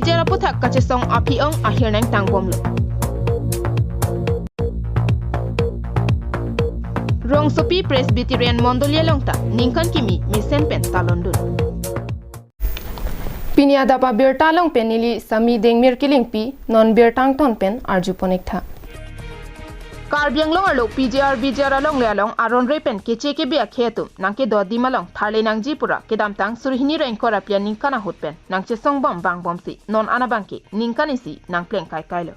bijara puthak kachesong apiong akhir nang tangbom lo. Rong sopi Presbyterian Mondolia longta ningkan kimi misen pen talondun. Pinia dapa bir talong penili sami dengmir kilingpi non bir tangton pen arjuponik tha. Karbiang long alo PJR bijara long le along aron repen keche ke bia khetum nangke do dimalong tharle nangji pura kedam tang surhini rain kora pia ningkana hutpen nangche songbom bang bomsi non anabangke ningkani si nang pleng kai kai lo.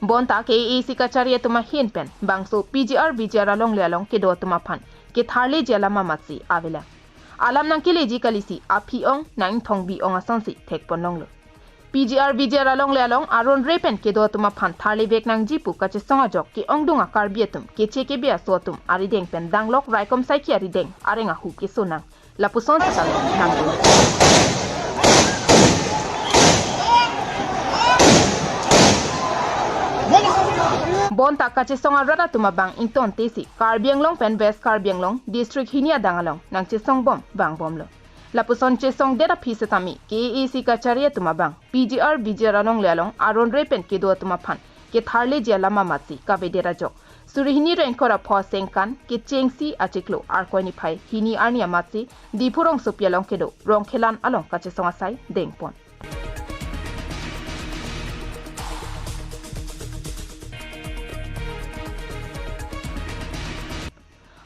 Bonta ke AC kachariya tuma hin pen bangso PJR bijara long le along ke do tuma phan ke tharle jela mamatsi avela. Alam nang kileji kalisi apiong nang thongbi ong asansi thekpon long lo. PGR bijara long le along aron repen ke do tuma phan tharle bek nang jipu kache songa jok ke ongdunga karbietum ke cheke bia sotum arideng pen danglok raikom saiki arideng arenga hu ke sonang lapuson sakal nang bonta kache songa rada tuma bang ington tesi karbiang long pen west karbiang long district hinia dangalong nang che songbom bang bom lo Lapuson chesong dera pisatami KAC kachariya tumabang PGR bijara long lalong aron repen ke do tumapan ke tharle jela mamati ka vedera jok surihini renkora pho sengkan ke chengsi achiklo arkoni phai hini arni amati dipurong sopialong kedo rong khelan along kachesong asai dengpon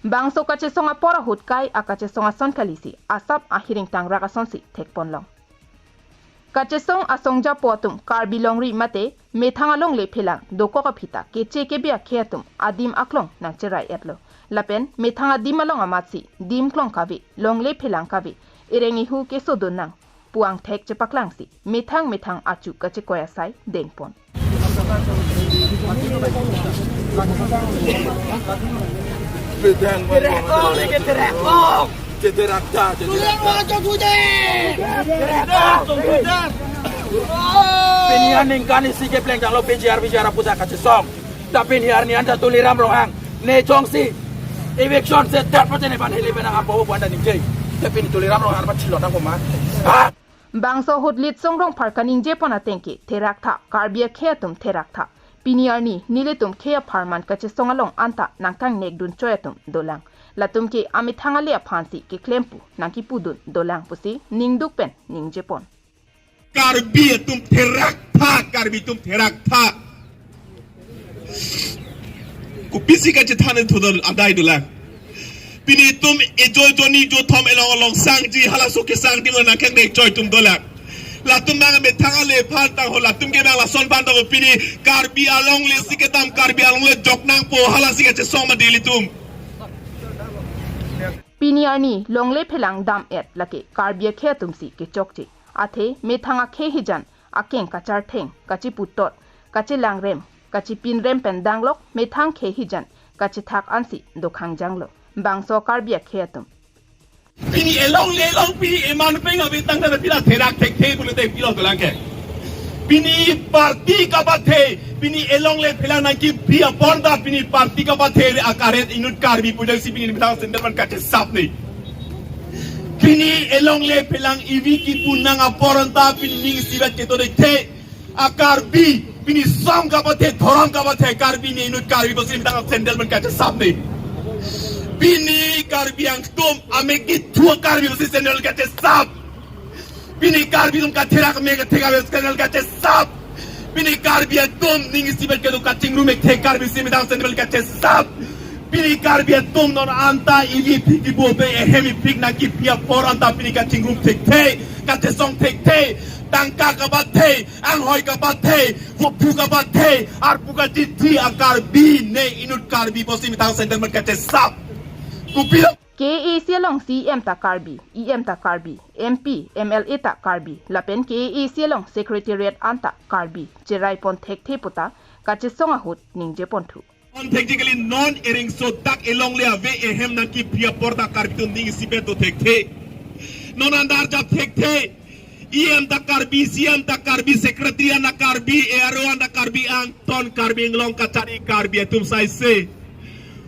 Bangso kache songa pora hutkai akache songa son kalisi asap ahiring tang rakasonsi thekpon long. Kache song asongja potum karbilong ri mate methangalong le phelang doko ka phita keche ke bia kheatum adim aklong nang cherai etlo. Lapen methanga dimalong amatsi dim klong kavi long le phelang kavi irengi hu ke sodon nang puang thek che paklangsi methang achu kache koya sai dengpon. Pinihan ningkani si kepleng jang lo PJR bicara pusat kace song. Tapi ni hari ni anda tuliram rohang. Ne chong si eviction se tak patene ban heli benang apa buat dan ningjai. Tapi ni tuliram rohang apa cilok nang koma. Bangso hudlit songrong parkaning je pona tengke terak tha karbia kheatum terak tha. Piniarni niletum khea pharman kache songalong anta nangkang negdun choyatum dolang. Latum ke amit hangalia phansi ke klempu nangki pudun dolang pusi ningduk pen ningjepon. Karbi tum terak tha. Kupisi ka chethanen thodol adai dolang. Pini tum ejoy joni jo thom elong sangji halaso ke sang ding na keng dek joy tum dolang. Latum mang me thangale phan tang ho latum ke bang la son ban tang pini karbi along le siketam karbi along le joknang po halasi ke soma deli tum. Piniarni longle phelang dam et lake karbia khe tumsi ke chokchi athe methanga khe hijan akeng kachar theng kachi putot kachi langrem kachi pinrem pendanglok methang khe hijan kachi thak ansi dokhang janglo bangso karbia khe tum Pini elong pini eman penga betang na pila terak tek bulu te pila dolangke Pini parti ka bathe pini elong le phelang nang ki bia borda pini parti ka bathe akaret inut karbi pudal si pini bitang senderman kache sap ni pini elong le phelang ivi ki punang aporanta pini ning sibat ke to de the akarbi pini sam ka bathe thoram ka bathe karbi ni inut karbi bosi bitang senderman kache sap ni pini karbi ang tum ameki thua karbi bosi senderman kache sap Pini karbi tum ka thera me ka thega ves kanal ka sap pini karbi tum ning sibel ke do ka chingru me the karbi sim dang senbel ka sap pini karbi tum non anta igi pigi bo be hemi pig na ki pia por anta pini ka chingru the ka te song the tang ka ba the ang hoi ka ba the wo pu ka ba the ar pu ka ti a karbi ne inut karbi bo sim dang senbel ka sap kupi KAC long CM ta karbi, EM ta karbi, MP, MLA ta karbi, lapen KAC long Secretariat anta karbi, cherai pon thek the puta, kache songa hut ningje pon thu. Technically non-earing so tak elong le ave ehem na ki pia porta karbi to ning sibe to thek the. Non andar jab thek the. EM ta karbi, CM ta karbi, Secretariat na karbi, ERO na karbi ang ton karbi long kachari karbi tum sai se.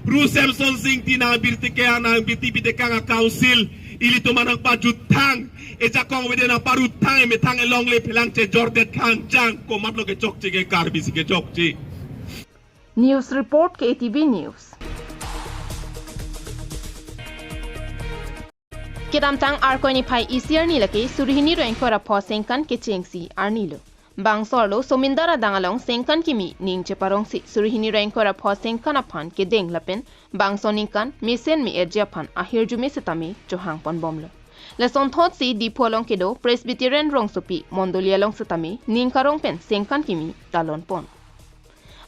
Rusem son sing tina birti ke ana birti bide kanga council ili to manang pajut thang eja kong wede na parut thang me thang elong le philang che jordet khang chang ko matlo ke chok che ke kar bisi ke chok chi News Report KATV News. Kedamtang arkoni phai isiar ni laki surihini roeng khora pho sengkan ke chengsi arnilo. Bangsorlo somindara dangalong sengkan kimi ning cheparong si surihini roeng khora pho sengkan aphan ke deng lapen bangsoninkan misen mi edjaphan ahirjume setami johang pon bomlo. Leson thot si di pholong kedo Presbyterian rong sopi mondolia long setami ning karong pen sengkan kimi talon pon.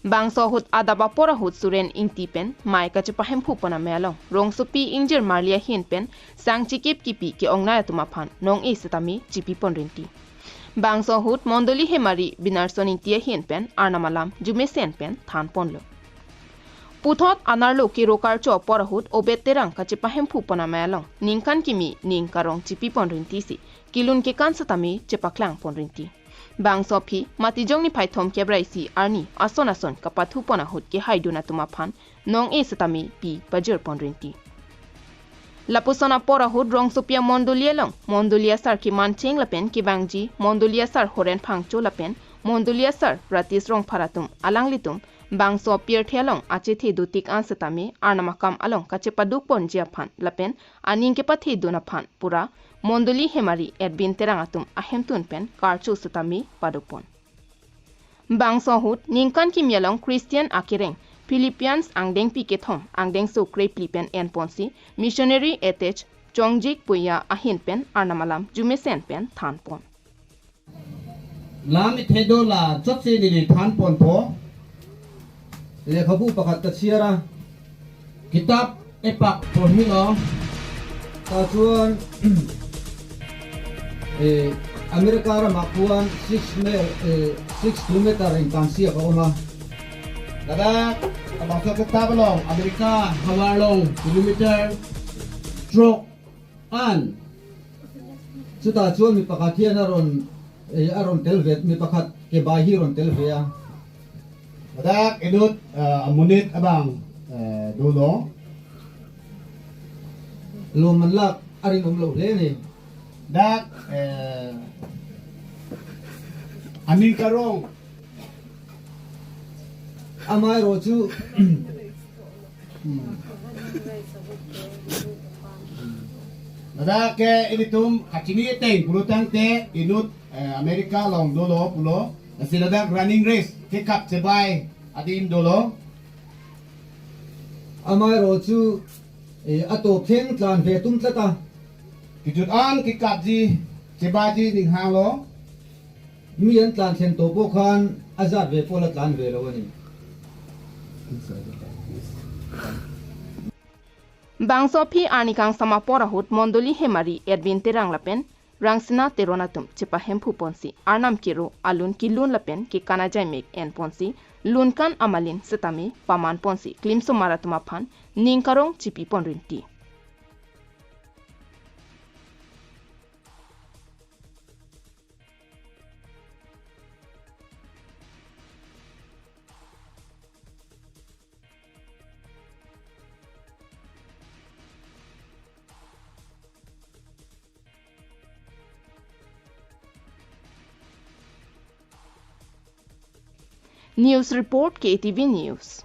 Bangso hut adaba pora hut suren ingti pen mai ka chepahem phupona melong rong sopi injer marlia hin pen sang chikip kipi ke ongna tuma phan nong e setami chipi ponrinti. Bangso hut mondoli hemari binarson ingti hin pen arnamalam jume sen pen than ponlo. Puthot anarlo ki rokar cho pora hut obeterang ka chepahem phupona melong ningkan kimi ning karong chipi ponrinti si kilun ke kan setami chepaklang ponrinti. Bangso phi matijong ni phaithom kebrai si arni ason kapathu pona hut ke haiduna tuma phan nong e setami pi pajur ponrinti. Lapusona pora hut rong sopia mondolia sar ki mancheng lapen ki bangji mondolia sar horen phangcho lapen mondolia sar ratis rong pharatum alanglitum bangso pier thelong ache the dutik an setami arnamakam along kache paduk pon jia phan lapen aning ke pathe duna phan pura mondoli hemari edbin terangatum ahemtun pen karchu setami padupon. Bangso hut ningkan kimyalong Christian akireng Philippines angdeng pikethom angdeng so krep lipen en ponsi missionary etech chongjik puya ahin pen arnamalam jumesen pen thanpon. Lam ithedo la chotse ni thanpon po le khabu pakat ka siara kitab epak pohilo ta chuan Amerika ra makuan 6 kilometer in kansia ka ona dada abang sa kitab long Amerika hawalong kilometer stroke an suta chuan mi pakathian aron telvet mi pakat ke bahiron telvea Dak edut amunit abang dulo lo manlak aring umlo le ni dak anin karong amai ro chu dak ke initum kachini teng pulutang te inut Amerika long dulo pulo sila dak running race kick up sebai adim dulo amai ro chu ato pheng tlan ve tum tlata kijut an kick up ji sebai ji ning hang lo mi an tlan then to po khan azat ve pola tlan ve lo ni Bangso phi arnikang sama pora hut mondoli hemari edbin terang lapen rangsina teronatum chepahem phuponsi arnam kiro alun kilun lapen ki kana jaimek en ponsi lunkan amalin setami paman ponsi klimso maratuma phan ningkarong chipi ponrinti. News Report KATV News.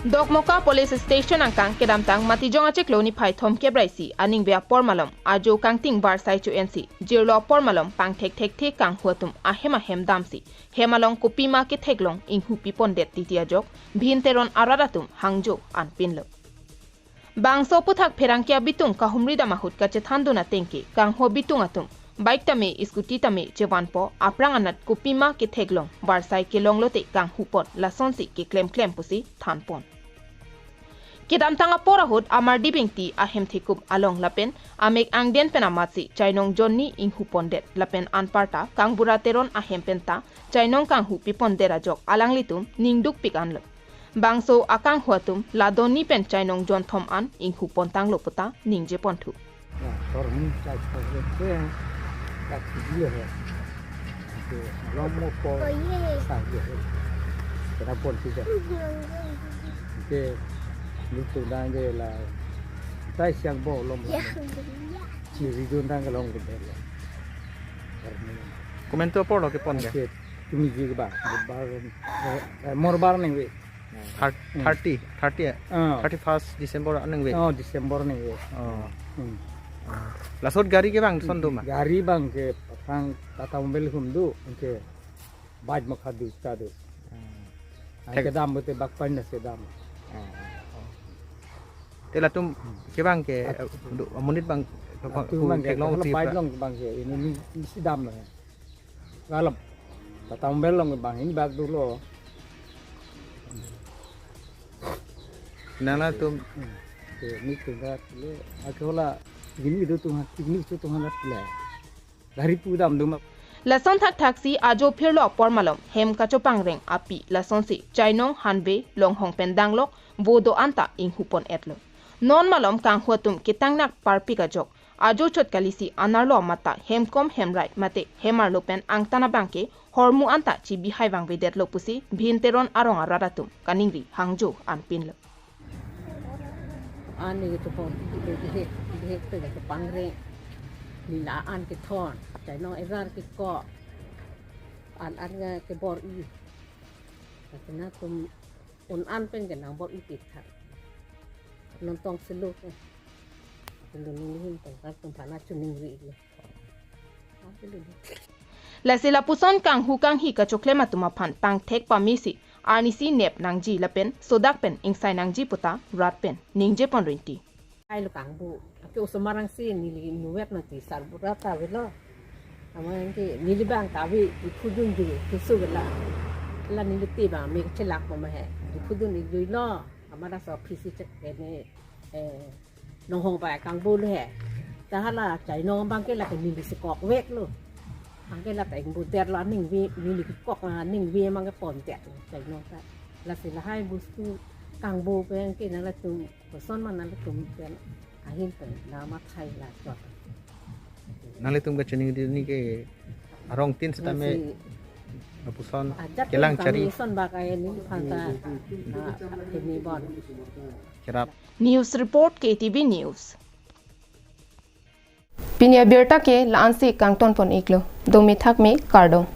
Dokmoka Police Station angkang kedamtang matijong acek lo ni phaithom kebraisi aning bea pormalom ajo kangting bar sai chu NC jirlo pormalom pang thek kang huatum ahema hem damsi hemalong kupima ke theklong inghupi pondet titia jok bhinteron araratum hangjo anpinlo Bangso puthak pherangkia bitung kahumri damahut ka chethanduna tengke kang ho bitung atum bike tame scooty tame chewanpo apranganat kupima ke theglong barsai ke longlote kang hupot lasonsi ke klem pusi thanpon Kedam tanga pora hut amar dibingti ahem thekup along lapen amek angden penamatsi chainong jonni ing hupondet lapen anparta kang burateron ahem penta chainong kang hupi pondera jok alanglitum ningduk pikanlo Bangso akang huatum ladoni pen chainong jon thom an ing hupon tang loputa ningje pontu Lomo po sa iyo. Kenapa sih? Oke, itu dah je lah. Saya siang bawa lomo. Ciri junang kalau gitu. Komento po lo ke pon ke? Oke, cumi juga bah. Morbar nih we. 31st December aneng we. Oh, Desember nih we. Lasot gari ke bang son duma. Gari bang ke pang tata mobil hundu oke. Baj makhadu tadu. Ke dam bote bakpan na se dam. Tela tum ke bang ke amunit bang Tu bang ke long baj long bang ke ini si dam lah. Galap. Tata mobil long bang ini bag dulu. Nana tum Ni tunggat le akola gini itu tuhan lah. Dari pudam duma. Lason thak taxi ajo phirlo pormalom hem kacho pangreng api lason si chainong hanbe long hong pendang lok bodo anta ing hupon etlo non malom kang huatum kitangnak parpi ka jok ajo chot kalisi anarlo mata hemkom hemrai mate hemar lopen angtana bangke hormu anta chibi haibang vedet lo pusi bhinteron arong araratum kaningri hangjo anpin lo ani gitu pon dihe te ke pangre nila an ke thon chai no erar ke ko an nga ke bor i katna tum un an pen ke nang bor i pit tha non tong selu ke lu ni hin tong ka tum phana chuning ri le la sila puson kang hukang hi ka chokle matuma phan pang thek pamisi arnisi nep nangji lapen sodak pen ingsai nangji puta rat pen ningje pon rinti ai lu kang bu ke usamarang si ni nu web na ti sar burata velo amang ke ni bang ta vi di phudun ju ke su la la ni ti ba me chelak ma ma he di phudun ni ju lo amara so phisi che ne nong hong ba kang bu le he ta hala chai no bang ke la ke ni si kok wek lo ang ke la ta ing bu ter la ning vi ni kok ma ning vi mang ke pon te chai no ta la si la hai bu su kang bu pe ke na la tu son man na la tu pe ahin pen nama thai la chot nale tum ke chening di ni ke arong tin setame puson kelang cari son ba ka ni phanta ni bon kerap news report KTV news pinya berta ke lansi kangton pon iklo domi thak me kardong